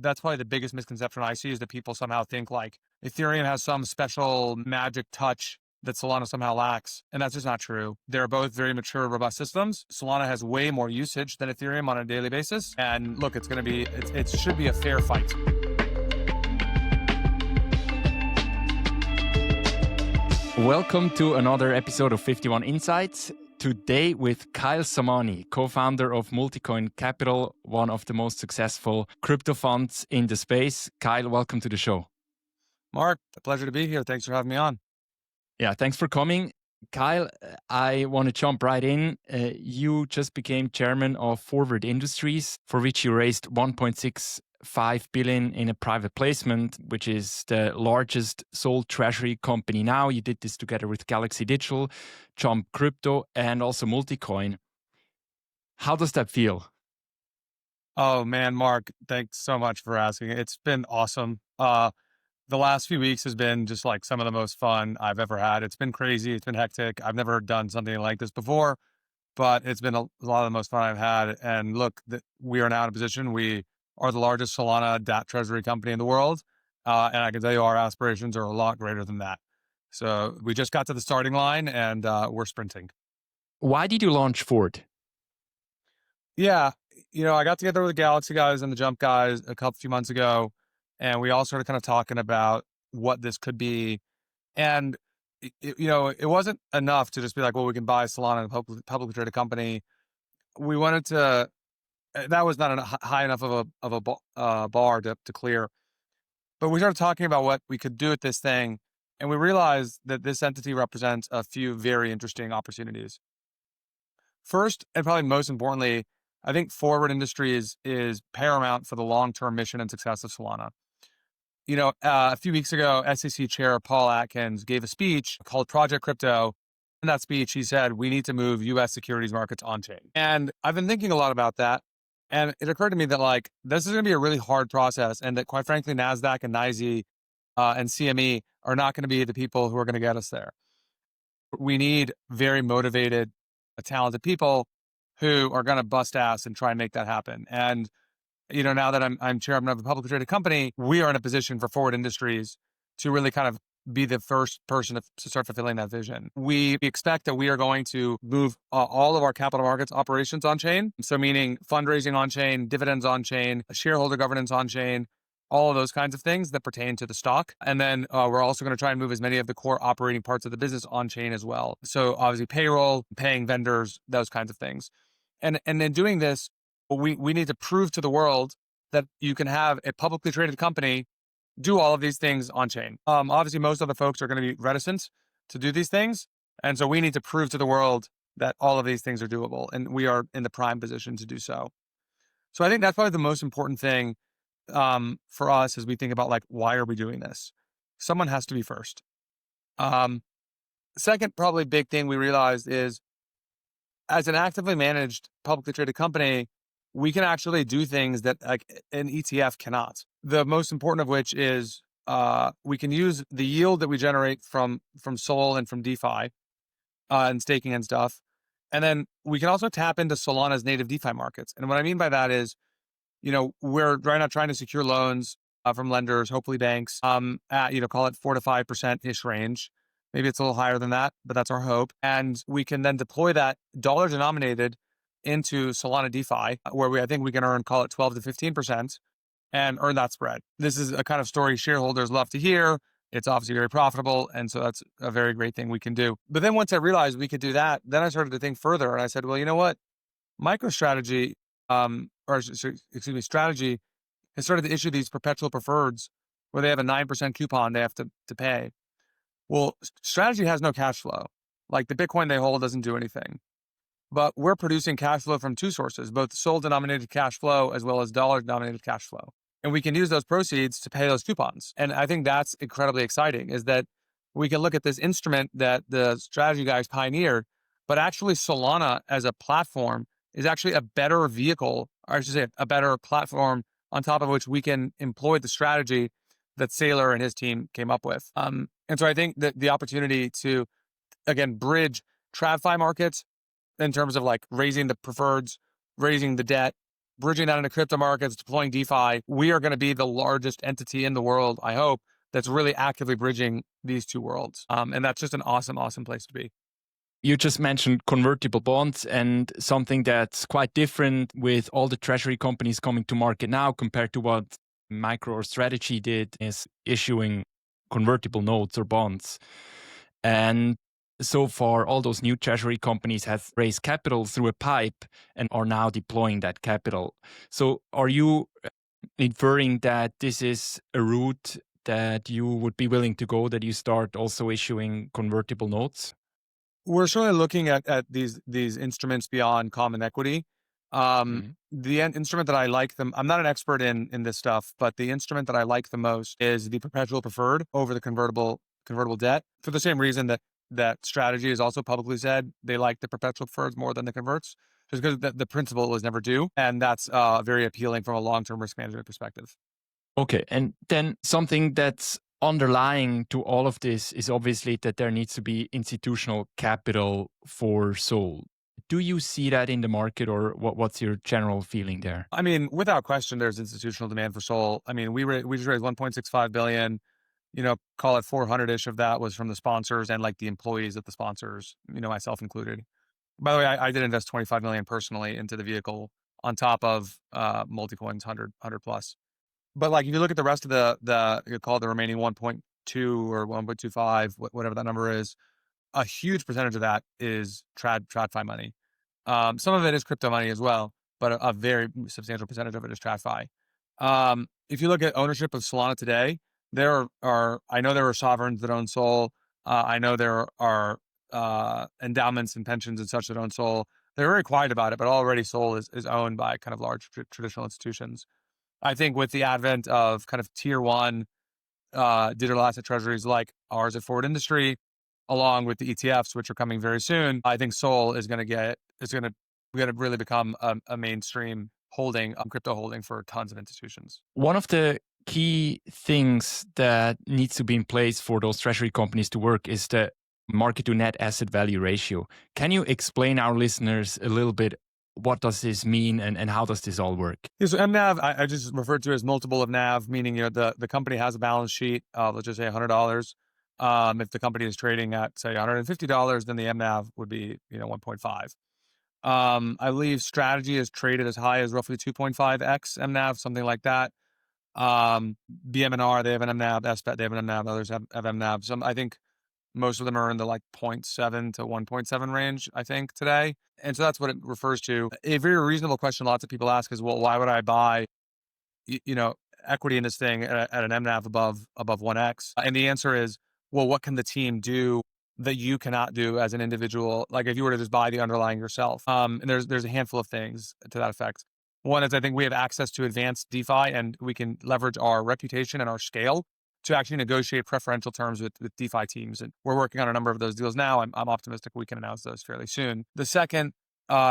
that's probably the biggest misconception I see is that people somehow think like Ethereum has some special magic touch that Solana somehow lacks. And that's just not true. They're both very mature, robust systems. Solana has way more usage than Ethereum on a daily basis. And look, it should be a fair fight. Welcome to another episode of 51 Insights. Today with Kyle Samani, co-founder of Multicoin Capital, one of the most successful crypto funds in the space. Kyle, welcome to the show. Mark, a pleasure to be here. Thanks for having me on. Yeah, thanks for coming. Kyle, I want to jump right in. You just became chairman of Forward Industries, for which you raised 1.65 billion in a private placement, which is the largest sold treasury company now. You did this together with Galaxy Digital, Jump Crypto, and also Multicoin. How does that feel? Oh man, Mark, thanks so much for asking. It's been awesome. The last few weeks has been just like some of the most fun I've ever had. It's been crazy. It's been hectic. I've never done something like this before, but it's been a lot of the most fun I've had. And look, we are now in a position. We are the largest Solana DAT treasury company in the world. And I can tell you our aspirations are a lot greater than that. So we just got to the starting line and we're sprinting. Why did you launch Forward? Yeah. I got together with the Galaxy guys and the Jump guys a few months ago. And we all started kind of talking about what this could be. And, it wasn't enough to just be like, well, we can buy Solana, a publicly traded company. We wanted to, that was not high enough of a bar to clear. But we started talking about what we could do with this thing. And we realized that this entity represents a few very interesting opportunities. First, and probably most importantly, I think Forward Industries is paramount for the long-term mission and success of Solana. A few weeks ago, SEC Chair Paul Atkins gave a speech called Project Crypto. In that speech, he said, we need to move U.S. securities markets on-chain. And I've been thinking a lot about that. And it occurred to me that this is going to be a really hard process and that quite frankly, NASDAQ and NYSE and CME are not going to be the people who are going to get us there. We need very motivated, talented people who are going to bust ass and try and make that happen. And now that I'm chairman of a publicly traded company, we are in a position for Forward Industries to really kind of be the first person to start fulfilling that vision. We expect that we are going to move all of our capital markets operations on chain. So meaning fundraising on chain, dividends on chain, shareholder governance on chain, all of those kinds of things that pertain to the stock. And then we're also going to try and move as many of the core operating parts of the business on chain as well. So obviously payroll, paying vendors, those kinds of things. And in doing this, we need to prove to the world that you can have a publicly traded company do all of these things on chain. Obviously, most other folks are going to be reticent to do these things. And so we need to prove to the world that all of these things are doable. And we are in the prime position to do so. So I think that's probably the most important thing for us as we think about why are we doing this? Someone has to be first. Second, probably big thing we realized is as an actively managed publicly traded company, we can actually do things that an ETF cannot. The most important of which is we can use the yield that we generate from Sol and from DeFi and staking and stuff. And then we can also tap into Solana's native DeFi markets. And what I mean by that is, we're right now trying to secure loans from lenders, hopefully banks, at, call it 4 to 5%-ish range. Maybe it's a little higher than that, but that's our hope. And we can then deploy that dollar denominated into Solana DeFi, where I think we can earn, call it 12 to 15% and earn that spread. This is a kind of story shareholders love to hear. It's obviously very profitable. And so that's a very great thing we can do. But then once I realized we could do that, then I started to think further and I said, well, you know what? MicroStrategy, Strategy has started to issue these perpetual preferreds where they have a 9% coupon they have to pay. Well, Strategy has no cash flow. Like the Bitcoin they hold doesn't do anything. But we're producing cash flow from two sources, both SOL-denominated cash flow as well as dollar-denominated cash flow. And we can use those proceeds to pay those coupons. And I think that's incredibly exciting, is that we can look at this instrument that the Strategy guys pioneered, but actually Solana as a platform is actually a better vehicle, or I should say a better platform on top of which we can employ the strategy that Saylor and his team came up with. And so I think that the opportunity to, again, bridge TradFi markets in terms of raising the preferreds, raising the debt, bridging that into crypto markets, deploying DeFi, we are going to be the largest entity in the world, I hope, that's really actively bridging these two worlds. And that's just an awesome, awesome place to be. You just mentioned convertible bonds, and something that's quite different with all the treasury companies coming to market now compared to what Micro or Strategy did is issuing convertible notes or bonds. And so far, all those new treasury companies have raised capital through a pipe and are now deploying that capital. So are you inferring that this is a route that you would be willing to go, that you start also issuing convertible notes? We're certainly looking at these instruments beyond common equity. The instrument that I like them, I'm not an expert in this stuff, but the instrument that I like the most is the perpetual preferred over the convertible debt, for the same reason that Strategy has also publicly said they like the perpetual preferreds more than the converts, just because the principal was never due, and that's very appealing from a long-term risk management perspective. Okay. And then something that's underlying to all of this is obviously that there needs to be institutional capital for Sol. Do you see that in the market, or what's your general feeling there? I mean, without question, there's institutional demand for Sol. I mean, we just raised 1.65 billion. Call it 400-ish of that was from the sponsors and like the employees of the sponsors, myself included. By the way, I did invest 25 million personally into the vehicle on top of Multicoin's 100 plus. But like, if you look at the rest of you call it the remaining 1.2 or 1.25, whatever that number is, a huge percentage of that is TradFi money. Some of it is crypto money as well, but a very substantial percentage of it is TradFi. If you look at ownership of Solana today, I know there are sovereigns that own Sol. I know there are endowments and pensions and such that own Sol. They're very quiet about it, but already Sol is owned by kind of large traditional institutions. I think with the advent of kind of tier one digital asset treasuries like ours at Forward Industry, along with the ETFs, which are coming very soon, I think Sol is going to really become a mainstream holding, crypto holding for tons of institutions. One of the key things that needs to be in place for those treasury companies to work is the market to net asset value ratio. Can you explain our listeners a little bit what does this mean and how does this all work? Yeah, so MNAV, I just referred to as multiple of NAV, meaning the company has a balance sheet of, let's just say $100. If the company is trading at say $150, then the MNAV would be 1.5. I believe Strategy is traded as high as roughly 2.5x MNAV, something like that. BMNR, they have an MNAV. SBET, they have an MNAV. Others have MNAV. I think most of them are in the like 0.7 to 1.7 range, I think, today. And so that's what it refers to. A very reasonable question lots of people ask is, well, why would I buy, equity in this thing at an MNAV above 1x? And the answer is, well, what can the team do that you cannot do as an individual? Like if you were to just buy the underlying yourself. And there's a handful of things to that effect. One is I think we have access to advanced DeFi and we can leverage our reputation and our scale to actually negotiate preferential terms with DeFi teams. And we're working on a number of those deals now. I'm optimistic we can announce those fairly soon. The second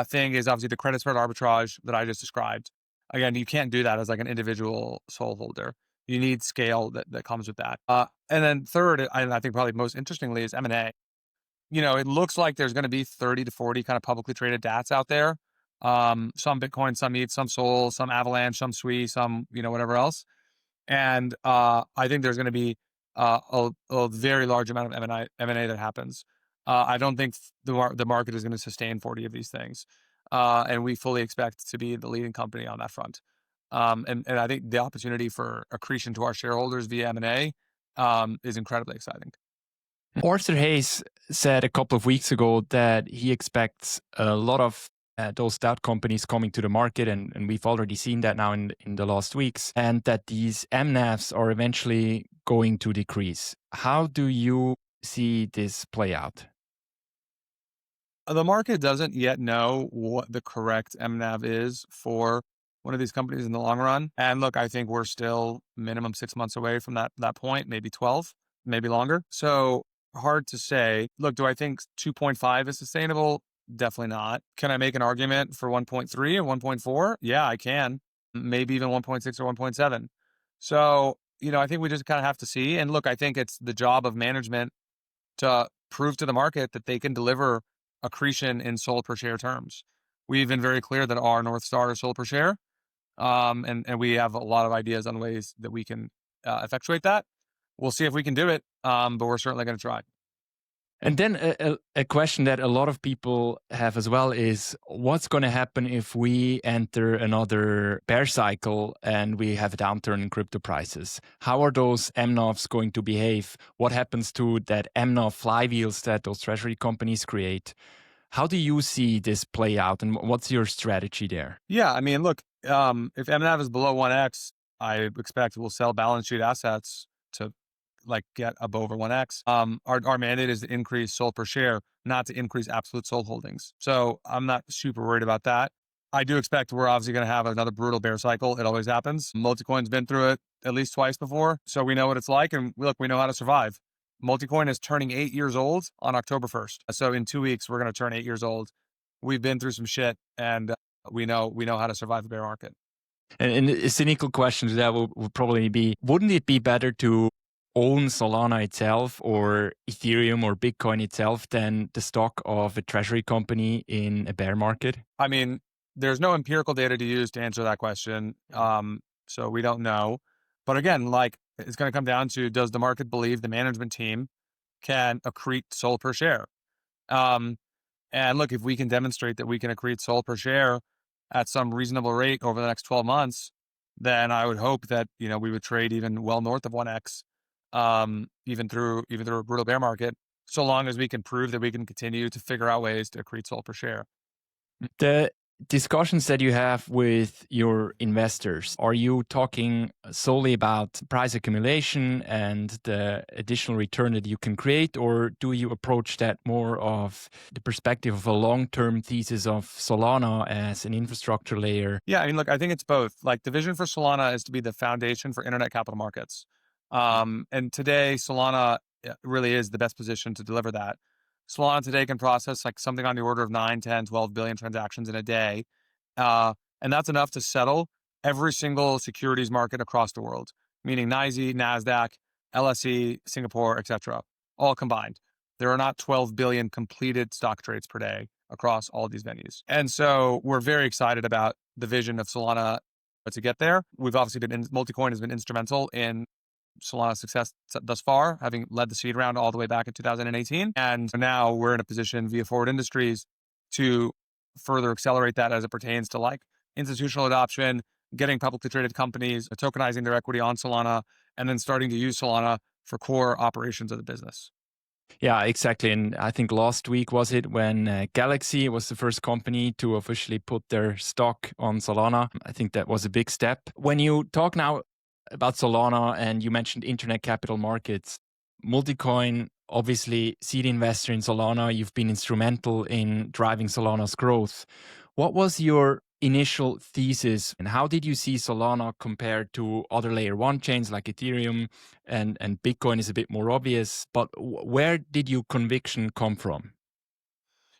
thing is obviously the credit spread arbitrage that I just described. Again, you can't do that as like an individual Sol holder. You need scale that comes with that. And then third, and I think probably most interestingly, is M&A. It looks like there's going to be 30 to 40 kind of publicly traded DATs out there. Some Bitcoin, some ETH, some Sol, some Avalanche, some Sui, some, whatever else. And I think there's going to be a very large amount of M&A that happens. I don't think the market is going to sustain 40 of these things. And we fully expect to be the leading company on that front. And I think the opportunity for accretion to our shareholders via M&A is incredibly exciting. Arthur Hayes said a couple of weeks ago that he expects a lot of those DAO companies coming to the market, and we've already seen that now in the last weeks, and that these MNAVs are eventually going to decrease. How do you see this play out? The market doesn't yet know what the correct MNAV is for one of these companies in the long run. And look, I think we're still minimum 6 months away from that point, maybe 12, maybe longer. So hard to say. Look, do I think 2.5 is sustainable? Definitely not. Can I make an argument for 1.3 or 1.4? Yeah, I can. Maybe even 1.6 or 1.7. So, I think we just kind of have to see. And look, I think it's the job of management to prove to the market that they can deliver accretion in Sol per share terms. We've been very clear that our North Star is Sol per share. And we have a lot of ideas on ways that we can effectuate that. We'll see if we can do it, but we're certainly going to try. And then a question that a lot of people have as well is what's going to happen if we enter another bear cycle and we have a downturn in crypto prices? How are those MNAVs going to behave? What happens to that MNAV flywheels that those treasury companies create? How do you see this play out and what's your strategy there? Yeah, I mean, look, if MNAV is below 1x, I expect we'll sell balance sheet assets to like get above 1x. Our mandate is to increase SOL per share, not to increase absolute SOL holdings. So I'm not super worried about that. I do expect we're obviously going to have another brutal bear cycle. It always happens. Multicoin's been through it at least twice before, so we know what it's like, and look, we know how to survive. Multicoin is turning 8 years old on October 1st. So in 2 weeks, we're going to turn 8 years old. We've been through some shit, and we know how to survive the bear market. And a cynical question to that would probably be, wouldn't it be better to own Solana itself or Ethereum or Bitcoin itself than the stock of a treasury company in a bear market? I mean, there's no empirical data to use to answer that question. So we don't know. But again, like it's going to come down to, does the market believe the management team can accrete SOL per share? And look, if we can demonstrate that we can accrete SOL per share at some reasonable rate over the next 12 months, then I would hope that, we would trade even well north of 1x, even through a brutal bear market, so long as we can prove that we can continue to figure out ways to accrete SOL per share. The discussions that you have with your investors, are you talking solely about price accumulation and the additional return that you can create, or do you approach that more of the perspective of a long-term thesis of Solana as an infrastructure layer? Yeah, I mean, look, I think it's both. Like the vision for Solana is to be the foundation for internet capital markets. And today, Solana really is the best position to deliver that. Solana today can process like something on the order of 9, 10, 12 billion transactions in a day. And that's enough to settle every single securities market across the world, meaning NYSE, NASDAQ, LSE, Singapore, etc., all combined. There are not 12 billion completed stock trades per day across all these venues. And so we're very excited about the vision of Solana to get there. We've obviously Multicoin has been instrumental in Solana's success thus far, having led the seed round all the way back in 2018. And now we're in a position via Forward Industries to further accelerate that as it pertains to like institutional adoption, getting publicly traded companies, tokenizing their equity on Solana, and then starting to use Solana for core operations of the business. Yeah, exactly. And I think last week was it when Galaxy was the first company to officially put their stock on Solana. I think that was a big step. When you talk now about Solana and you mentioned internet capital markets, Multicoin, obviously seed investor in Solana, you've been instrumental in driving Solana's growth. What was your initial thesis and how did you see Solana compared to other layer one chains like Ethereum and Bitcoin is a bit more obvious, but where did your conviction come from?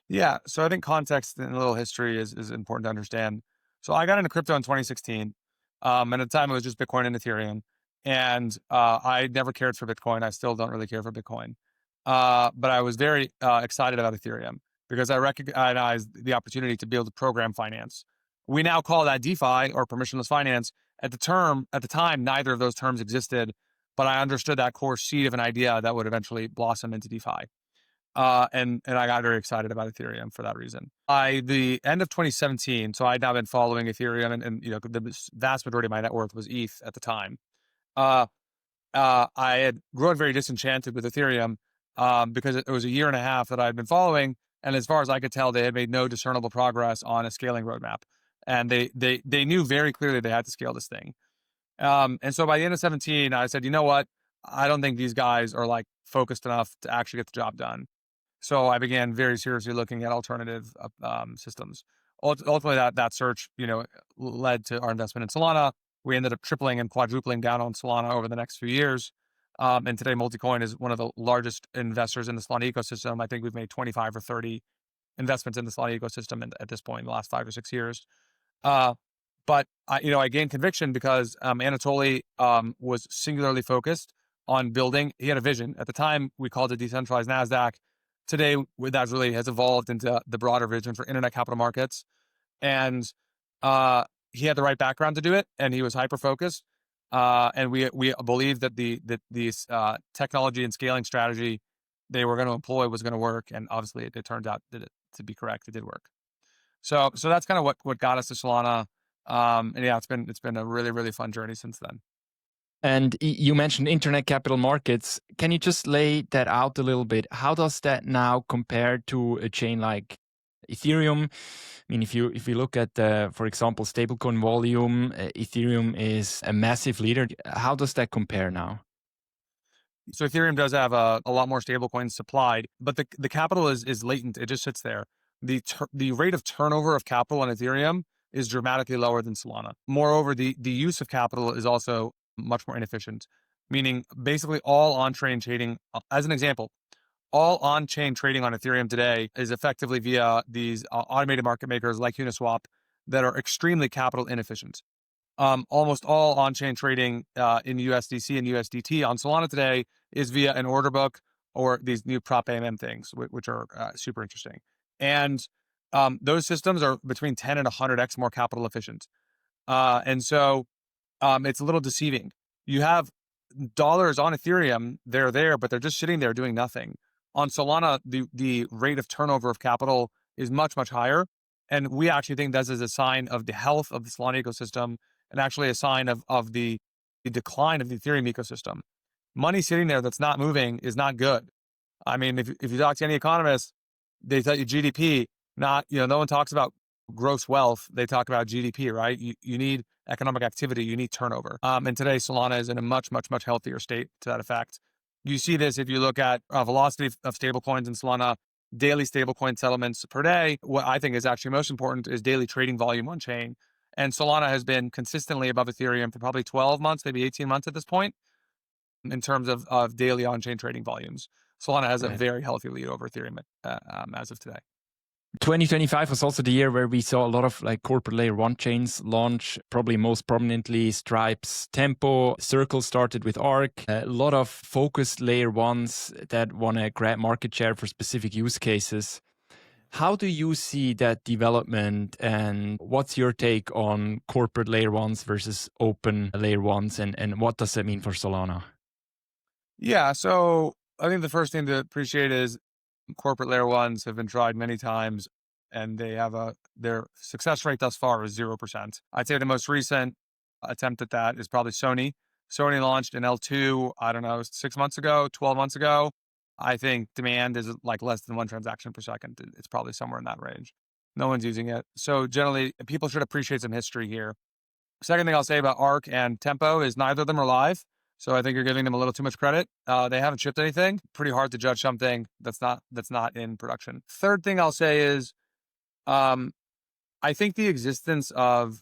Yeah, so I think context and a little history is important to understand. So I got into crypto in 2016. And at the time it was just Bitcoin and Ethereum. And I never cared for Bitcoin. I still don't really care for Bitcoin. But I was very excited about Ethereum because I recognized the opportunity to be able to program finance. We now call that DeFi or permissionless finance. At the time, neither of those terms existed, but I understood that core seed of an idea that would eventually blossom into DeFi. And I got very excited about Ethereum for that reason. By the end of 2017, so I'd now been following Ethereum, and the vast majority of my net worth was ETH at the time. I had grown very disenchanted with Ethereum because it was a year and a half that I'd been following, and as far as I could tell, they had made no discernible progress on a scaling roadmap, and they knew very clearly they had to scale this thing. And so by the end of 17, I said, you know what? I don't think these guys are like focused enough to actually get the job done. So I began very seriously looking at alternative systems. Ultimately, that search, led to our investment in Solana. We ended up tripling and quadrupling down on Solana over the next few years. And today, Multicoin is one of the largest investors in the Solana ecosystem. I think we've made 25 or 30 investments in the Solana ecosystem at this point in the last 5 or 6 years. But I gained conviction because Anatoly was singularly focused on building. He had a vision. At the time, we called it decentralized NASDAQ. Today, that really has evolved into the broader vision for internet capital markets. And he had the right background to do it, and he was hyper focused. And we believe that these technology and scaling strategy they were going to employ was going to work, and obviously it turned out to be correct. It did work. So that's kind of what got us to Solana. And yeah, it's been a really, really fun journey since then. And you mentioned internet capital markets. Can you just lay that out a little bit? How does that now compare to a chain like Ethereum? I mean, if you look at for example, stablecoin volume, Ethereum is a massive leader. How does that compare now? So Ethereum does have a lot more stablecoins supplied, but the capital is latent. It just sits there. The rate of turnover of capital on Ethereum is dramatically lower than Solana. Moreover, the use of capital is also much more inefficient, meaning basically all on-chain trading, as an example, all on-chain trading on Ethereum today is effectively via these automated market makers like Uniswap that are extremely capital inefficient. Almost all on-chain trading in USDC and USDT on Solana today is via an order book or these new Prop AMM things, which are super interesting. And those systems are between 10 and 100x more capital efficient. And so it's a little deceiving. You have dollars on Ethereum, they're there, but they're just sitting there doing nothing. On Solana, the rate of turnover of capital is much, much higher. And we actually think this is a sign of the health of the Solana ecosystem and actually a sign of the decline of the Ethereum ecosystem. Money sitting there that's not moving is not good. I mean, if you talk to any economist, they tell you GDP, not, no one talks about gross wealth. They talk about GDP, right? You need economic activity, you need turnover. And today Solana is in a much, much, much healthier state to that effect. You see this if you look at velocity of stablecoins in Solana, daily stablecoin settlements per day. What I think is actually most important is daily trading volume on chain. And Solana has been consistently above Ethereum for probably 12 months, maybe 18 months at this point, in terms of daily on-chain trading volumes. Solana has a very healthy lead over Ethereum as of today. 2025 was also the year where we saw a lot of like corporate layer one chains launch, probably most prominently Stripe's Tempo. Circle started with Arc. A lot of focused layer ones that want to grab market share for specific use cases. How do you see that development, and what's your take on corporate layer ones versus open layer ones, and what does that mean for Solana? Yeah, so I think the first thing to appreciate is corporate layer ones have been tried many times, and they have their success rate thus far is 0%. I'd say the most recent attempt at that is probably Sony. Sony launched an L2, I don't know, 6 months ago, 12 months ago. I think demand is like less than 1 transaction per second. It's probably somewhere in that range. No one's using it. So generally, people should appreciate some history here. Second thing I'll say about Arc and Tempo is neither of them are live. So I think you're giving them a little too much credit. They haven't shipped anything. Pretty hard to judge something that's not in production. Third thing I'll say is, I think the existence of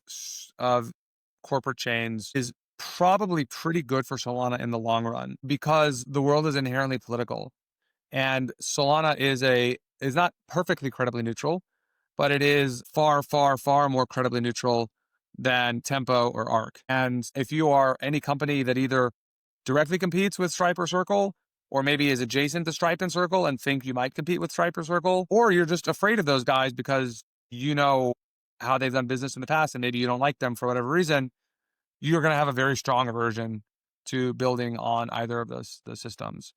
corporate chains is probably pretty good for Solana in the long run because the world is inherently political, and Solana is not perfectly credibly neutral, but it is far, far, far more credibly neutral than Tempo or Arc. And if you are any company that either directly competes with Stripe or Circle, or maybe is adjacent to Stripe and Circle and think you might compete with Stripe or Circle, or you're just afraid of those guys because you know how they've done business in the past and maybe you don't like them for whatever reason, you're going to have a very strong aversion to building on either of those systems.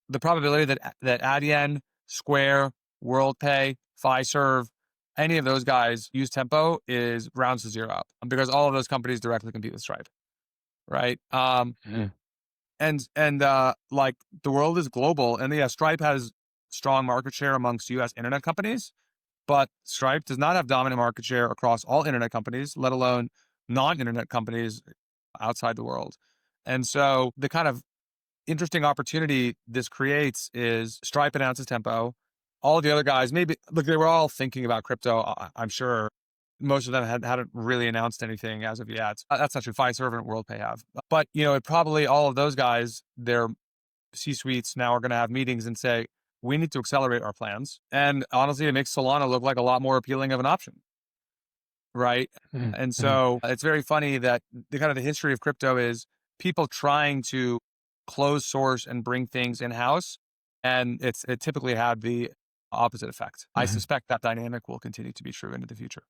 The probability that Adyen, Square, WorldPay, Fiserv, any of those guys use Tempo is rounds to zero because all of those companies directly compete with Stripe, right? And like the world is global, and yeah, Stripe has strong market share amongst U.S. internet companies, but Stripe does not have dominant market share across all internet companies, let alone non-internet companies outside the world. And so the kind of interesting opportunity this creates is Stripe announces Tempo. All the other guys, maybe, look, they were all thinking about crypto, I'm sure. Most of them hadn't really announced anything as of yet. That's not true. Fiserv and WorldPay have. But, it probably all of those guys, their C-suites now are going to have meetings and say, we need to accelerate our plans. And honestly, it makes Solana look like a lot more appealing of an option. Right. And so it's very funny that the history of crypto is people trying to close source and bring things in-house. And it typically had the opposite effect. I suspect that dynamic will continue to be true into the future.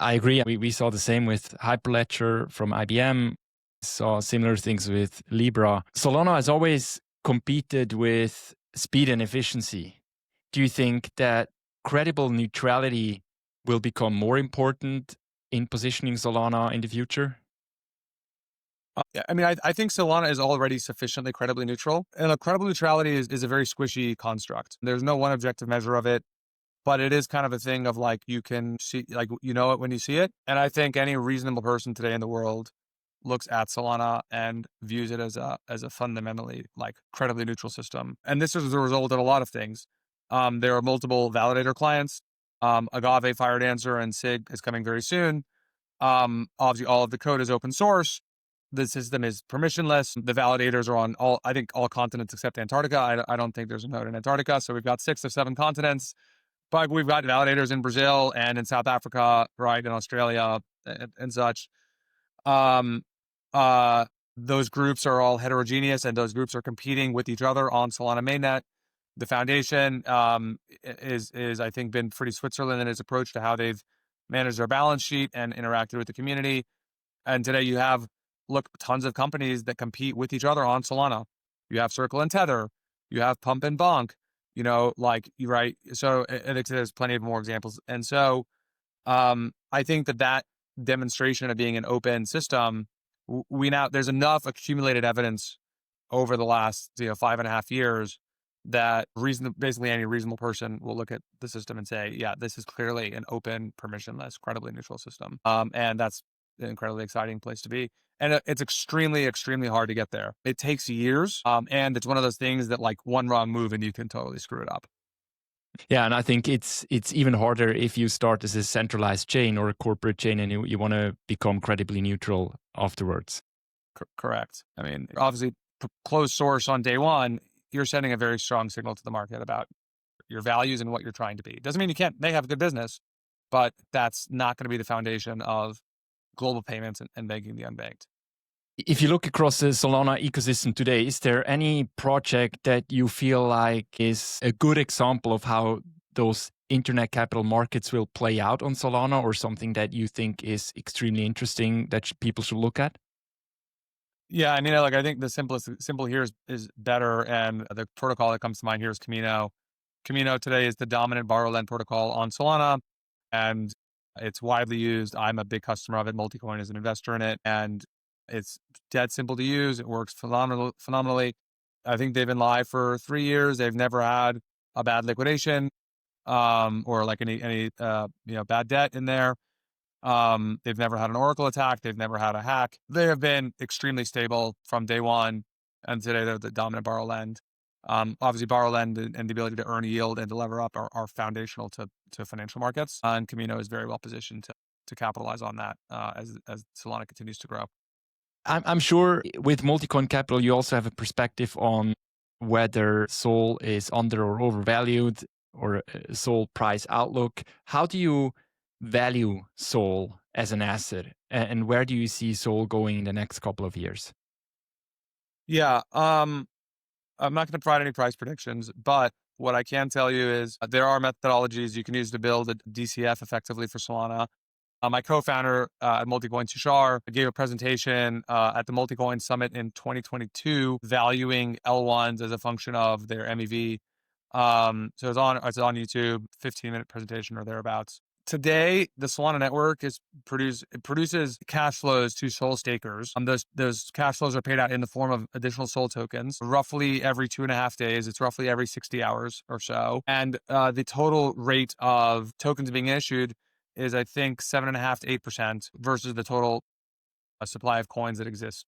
I agree. We saw the same with Hyperledger from IBM, saw similar things with Libra. Solana has always competed with speed and efficiency. Do you think that credible neutrality will become more important in positioning Solana in the future? Yeah, I mean, I think Solana is already sufficiently credibly neutral. And a credible neutrality is a very squishy construct. There's no one objective measure of it, but it is kind of a thing of like, you can see, like, you know it when you see it. And I think any reasonable person today in the world looks at Solana and views it as a fundamentally like credibly neutral system. And this is a result of a lot of things. There are multiple validator clients. Agave, Firedancer, and SIG is coming very soon. Obviously, all of the code is open source. The system is permissionless. The validators are on I think all continents except Antarctica. I don't think there's a node in Antarctica. So we've got 6 of 7 continents, but we've got validators in Brazil and in South Africa, right, in Australia and such. Those groups are all heterogeneous, and those groups are competing with each other on Solana mainnet. The foundation is I think been pretty Switzerland in its approach to how they've managed their balance sheet and interacted with the community. And today you have tons of companies that compete with each other on Solana. You have Circle and Tether. You have Pump and Bonk. You know, like you right. So I think there's plenty of more examples. And so I think that demonstration of being an open system, there's enough accumulated evidence over the last 5.5 years that basically any reasonable person will look at the system and say, yeah, this is clearly an open, permissionless, credibly neutral system. And that's an incredibly exciting place to be. And it's extremely, extremely hard to get there. It takes years. And it's one of those things that like one wrong move and you can totally screw it up. Yeah, and I think it's even harder if you start as a centralized chain or a corporate chain and you want to become credibly neutral afterwards. Correct. I mean, obviously, closed source on day one, you're sending a very strong signal to the market about your values and what you're trying to be. Doesn't mean you can't have a good business, but that's not going to be the foundation of global payments and banking the unbanked. If you look across the Solana ecosystem today, is there any project that you feel like is a good example of how those internet capital markets will play out on Solana, or something that you think is extremely interesting that people should look at? Yeah, I mean, like I think the simple here is better, and the protocol that comes to mind here is Camino. Camino today is the dominant borrow lend protocol on Solana, and it's widely used. I'm a big customer of it. Multicoin is an investor in it, and it's dead simple to use. It works phenomenally. I think they've been live for 3 years. They've never had a bad liquidation, or like any bad debt in there. They've never had an Oracle attack. They've never had a hack. They have been extremely stable from day one, and today they're the dominant borrow lend. Obviously, borrow lend and the ability to earn yield and to lever up are foundational to financial markets. And Camino is very well positioned to capitalize on that as Solana continues to grow. I'm sure with Multicoin Capital, you also have a perspective on whether Sol is under or overvalued, or Sol price outlook. How do you value Sol as an asset, and where do you see Sol going in the next couple of years? Yeah, I'm not going to provide any price predictions, but what I can tell you is there are methodologies you can use to build a DCF effectively for Solana. My co-founder at Multicoin, Tushar, gave a presentation at the Multicoin Summit in 2022, valuing L1s as a function of their MEV. So it's on YouTube, 15-minute presentation or thereabouts. Today, the Solana network produces cash flows to Sol stakers. Those cash flows are paid out in the form of additional Sol tokens, roughly every 2.5 days. It's roughly every 60 hours or so. And the total rate of tokens being issued is, I think, 7.5 to 8% versus the total supply of coins that exists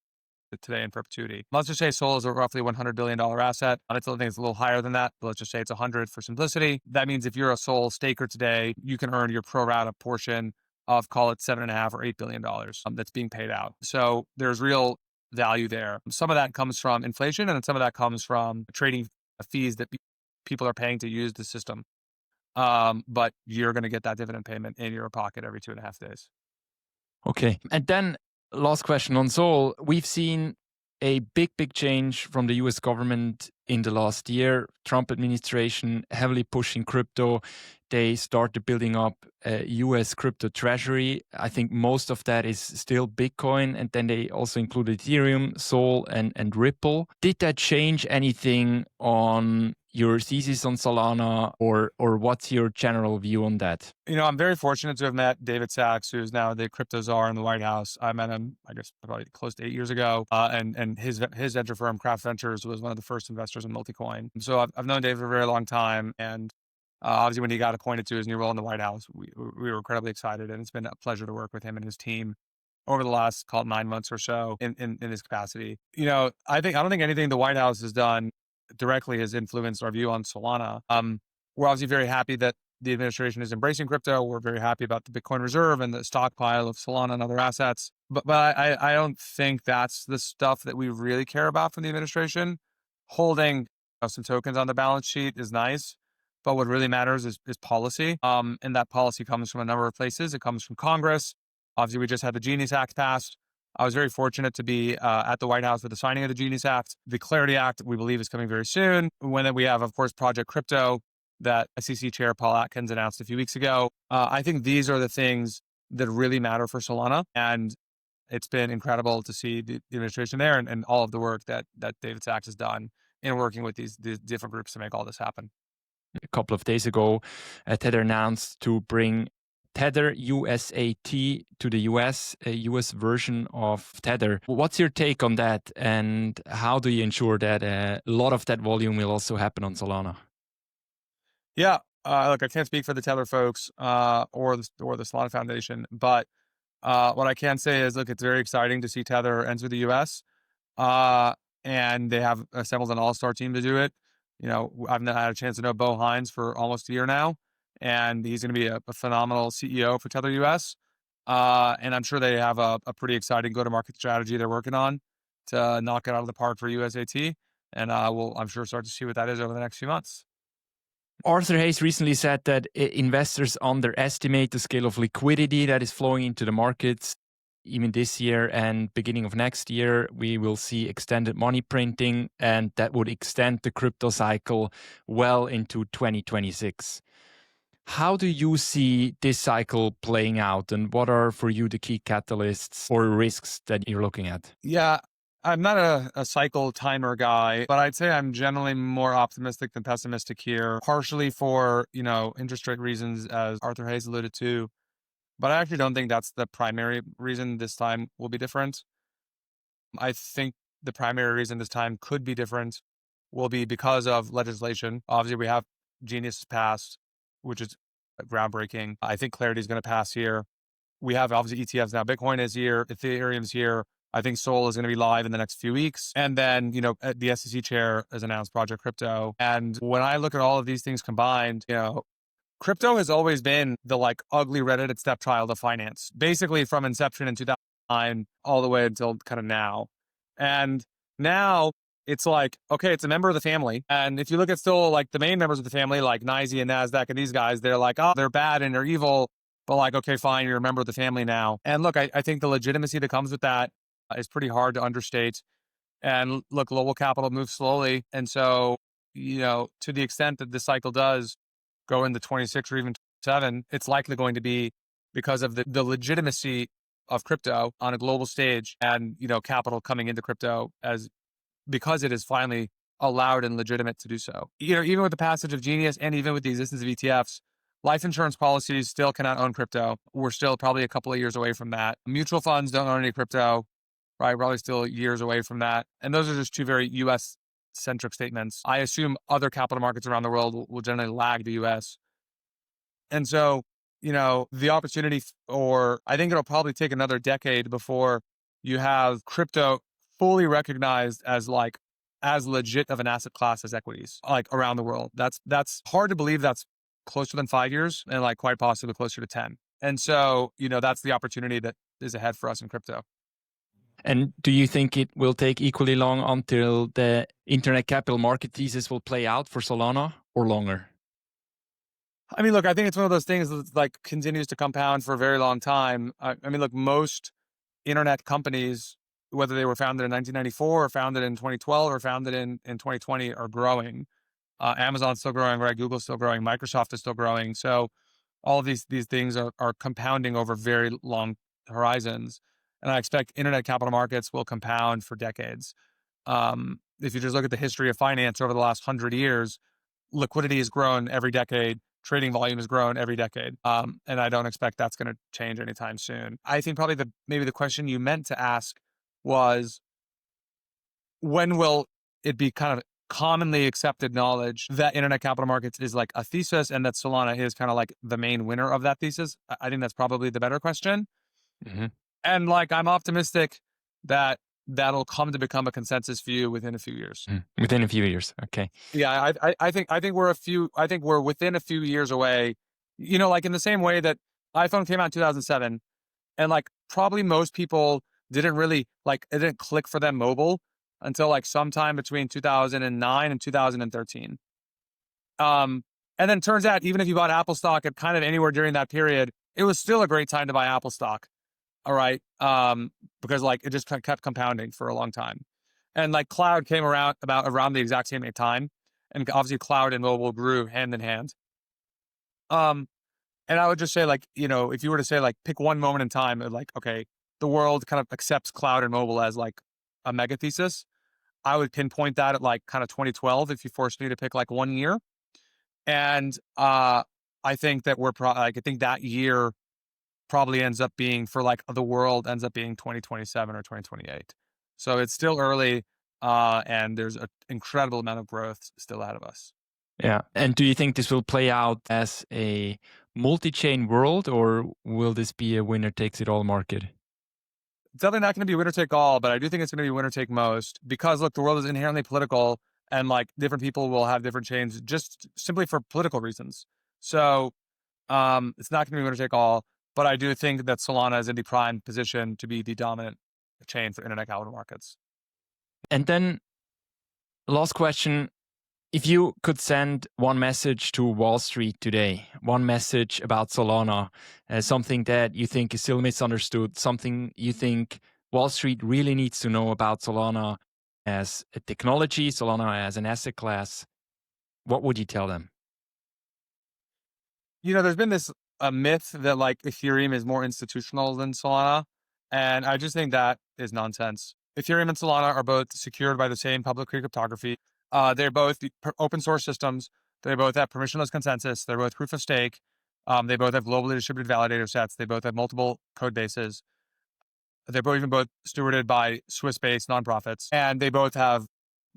today in perpetuity. Let's just say Sol is a roughly $100 billion asset. I still think it's a little higher than that, but let's just say it's 100 for simplicity. That means if you're a Sol staker today, you can earn your pro rata portion of, call it $7.5 or $8 billion that's being paid out. So there's real value there. Some of that comes from inflation, and some of that comes from trading fees that people are paying to use the system. But you're going to get that dividend payment in your pocket every 2.5 days. Okay. And then last question on Sol. We've seen a big change from the US government in the last year. Trump administration heavily pushing crypto. they started building up a US crypto treasury. I think most of that is still Bitcoin. And then they also included Ethereum, Sol, and Ripple. Did that change anything on your thesis on Solana, or what's your general view on that? I'm very fortunate to have met David Sachs, who's now the crypto czar in the White House. I met him, I guess, probably close to 8 years ago. And his venture firm, Craft Ventures, was one of the first investors in Multicoin. So I've known David for a very long time. And obviously, when he got appointed to his new role in the White House, we were incredibly excited. And it's been a pleasure to work with him and his team over the last, call it 9 months or so in his capacity. I don't think anything the White House has done directly has influenced our view on Solana. We're obviously very happy that the administration is embracing crypto. We're very happy about the Bitcoin reserve and the stockpile of Solana and other assets. But I don't think that's the stuff that we really care about from the administration. Holding some tokens on the balance sheet is nice, but what really matters is policy. And that policy comes from a number of places. It comes from Congress. Obviously, we just had the Genius Act passed. I was very fortunate to be at the White House with the signing of the Genius Act. The Clarity Act, we believe, is coming very soon. When we have, of course, Project Crypto that SEC Chair Paul Atkins announced a few weeks ago. I think these are the things that really matter for Solana. And it's been incredible to see the administration there and all of the work that David Sachs has done in working with these different groups to make all this happen. A couple of days ago, Tether announced to bring Tether USAT to the US, a US version of Tether. What's your take on that? And how do you ensure that a lot of that volume will also happen on Solana? Yeah, look, I can't speak for the Tether folks or the Solana Foundation, but what I can say is, look, it's very exciting to see Tether enter the US, and they have assembled an all-star team to do it. I've had a chance to know Bo Hines for almost a year now, and he's going to be a phenomenal CEO for Tether US. And I'm sure they have a pretty exciting go-to-market strategy they're working on to knock it out of the park for USAT. And we'll, I'm sure, start to see what that is over the next few months. Arthur Hayes recently said that investors underestimate the scale of liquidity that is flowing into the markets. Even this year and beginning of next year, we will see extended money printing, and that would extend the crypto cycle well into 2026. How do you see this cycle playing out, and what are for you the key catalysts or risks that you're looking at? Yeah, I'm not a cycle timer guy, but I'd say I'm generally more optimistic than pessimistic here, partially for, interest rate reasons, as Arthur Hayes alluded to. But I actually don't think that's the primary reason this time will be different. I think the primary reason this time could be different will be because of legislation. Obviously, we have Genius passed, which is groundbreaking. I think Clarity is going to pass here. We have obviously ETFs now. Bitcoin is here. Ethereum's here. I think Sol is going to be live in the next few weeks. And then, the SEC chair has announced Project Crypto. And when I look at all of these things combined, crypto has always been the ugly redheaded stepchild of finance, basically from inception in 2009 all the way until kind of now. And now it's okay, it's a member of the family. And if you look at still the main members of the family, like NYSE and NASDAQ and these guys, they're oh, they're bad and they're evil. But okay, fine, you're a member of the family now. And look, I think the legitimacy that comes with that is pretty hard to understate. And look, global capital moves slowly. And so, to the extent that this cycle does go into 26 or even 27, it's likely going to be because of the legitimacy of crypto on a global stage and, capital coming into crypto because it is finally allowed and legitimate to do so. Even with the passage of Genius and even with the existence of ETFs, life insurance policies still cannot own crypto. We're still probably a couple of years away from that. Mutual funds don't own any crypto, right? Probably still years away from that. And those are just two very US centric statements. I assume other capital markets around the world will generally lag the US. And so, the opportunity, or I think it'll probably take another decade before you have crypto fully recognized as as legit of an asset class as equities, around the world. That's hard to believe. That's closer than 5 years and quite possibly closer to 10. And so, that's the opportunity that is ahead for us in crypto. And do you think it will take equally long until the internet capital market thesis will play out for Solana, or longer? I mean, look, I think it's one of those things that continues to compound for a very long time. I mean, look, most internet companies, whether they were founded in 1994 or founded in 2012 or founded in 2020, are growing. Amazon's still growing, right? Google's still growing. Microsoft is still growing. So all of these things are compounding over very long horizons. And I expect internet capital markets will compound for decades. If you just look at the history of finance over the last 100 years, liquidity has grown every decade. Trading volume has grown every decade. And I don't expect that's going to change anytime soon. I think probably maybe the question you meant to ask was, when will it be kind of commonly accepted knowledge that internet capital markets is like a thesis and that Solana is kind of like the main winner of that thesis? I think that's probably the better question. Mm-hmm. And like, I'm optimistic that that'll come to become a consensus view within a few years. Within a few years. Okay. Yeah. I think we're within a few years away, like in the same way that iPhone came out in 2007, and like probably most people didn't really it didn't click for them mobile until like sometime between 2009 and 2013. And then turns out, even if you bought Apple stock at kind of anywhere during that period, it was still a great time to buy Apple stock. All right. Because like it just kept compounding for a long time. And like cloud came around around the exact same time. And obviously cloud and mobile grew hand in hand. And I would just say, like, if you were to say, like, pick one moment in time, like, okay, the world kind of accepts cloud and mobile as like a mega thesis, I would pinpoint that at like kind of 2012 if you forced me to pick like 1 year. And I think that I think that year probably ends up being, for like the world, ends up being 2027 or 2028. So it's still early, and there's an incredible amount of growth still ahead of us. Yeah. And do you think this will play out as a multi-chain world, or will this be a winner takes it all market? Definitely not going to be winner take all, but I do think it's going to be winner take most, because look, the world is inherently political, and like different people will have different chains just simply for political reasons. So it's not going to be winner take all, but I do think that Solana is in the prime position to be the dominant chain for internet capital markets. And then last question. If you could send one message to Wall Street today, one message about Solana, something that you think is still misunderstood, something you think Wall Street really needs to know about Solana as a technology, Solana as an asset class, what would you tell them? There's been this myth that like Ethereum is more institutional than Solana, and I just think that is nonsense. Ethereum and Solana are both secured by the same public key cryptography. They're both open source systems. They both have permissionless consensus. They're both proof of stake. They both have globally distributed validator sets. They both have multiple code bases. They're both stewarded by Swiss-based nonprofits, and they both have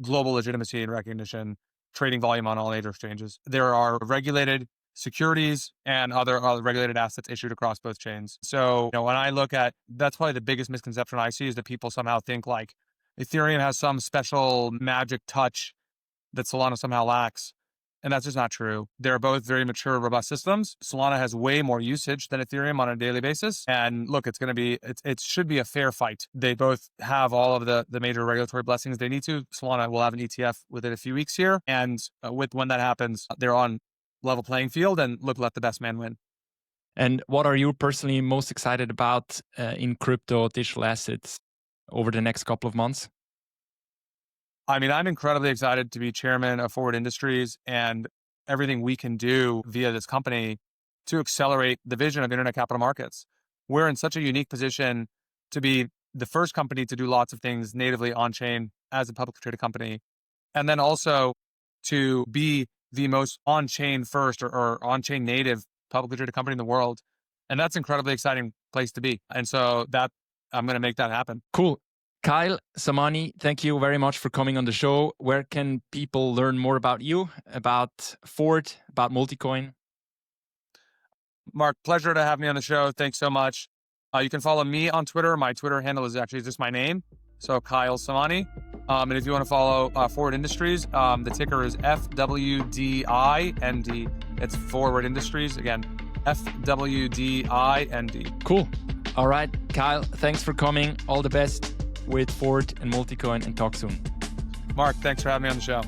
global legitimacy and recognition, trading volume on all major exchanges. There are regulated securities and other regulated assets issued across both chains. So, when I look at, that's probably the biggest misconception I see, is that people somehow think like Ethereum has some special magic touch that Solana somehow lacks. And that's just not true. They're both very mature, robust systems. Solana has way more usage than Ethereum on a daily basis. And look, it should be a fair fight. They both have all of the major regulatory blessings they need to. Solana will have an ETF within a few weeks here. And when that happens, they're on level playing field, and look, let the best man win. And what are you personally most excited about in crypto digital assets over the next couple of months? I mean, I'm incredibly excited to be chairman of Forward Industries and everything we can do via this company to accelerate the vision of internet capital markets. We're in such a unique position to be the first company to do lots of things natively on-chain as a publicly traded company, and then also to be the most on-chain first or on-chain native publicly traded company in the world. And that's an incredibly exciting place to be. And so that I'm going to make that happen. Cool. Kyle Samani, thank you very much for coming on the show. Where can people learn more about you, about Forward, about Multicoin? Mark, pleasure to have me on the show. Thanks so much. You can follow me on Twitter. My Twitter handle is actually just my name, so Kyle Samani. And if you want to follow Forward Industries, the ticker is FWDIND. It's Forward Industries. Again, FWDIND. Cool. All right, Kyle, thanks for coming. All the best with Forward and Multicoin, and talk soon. Mark, thanks for having me on the show.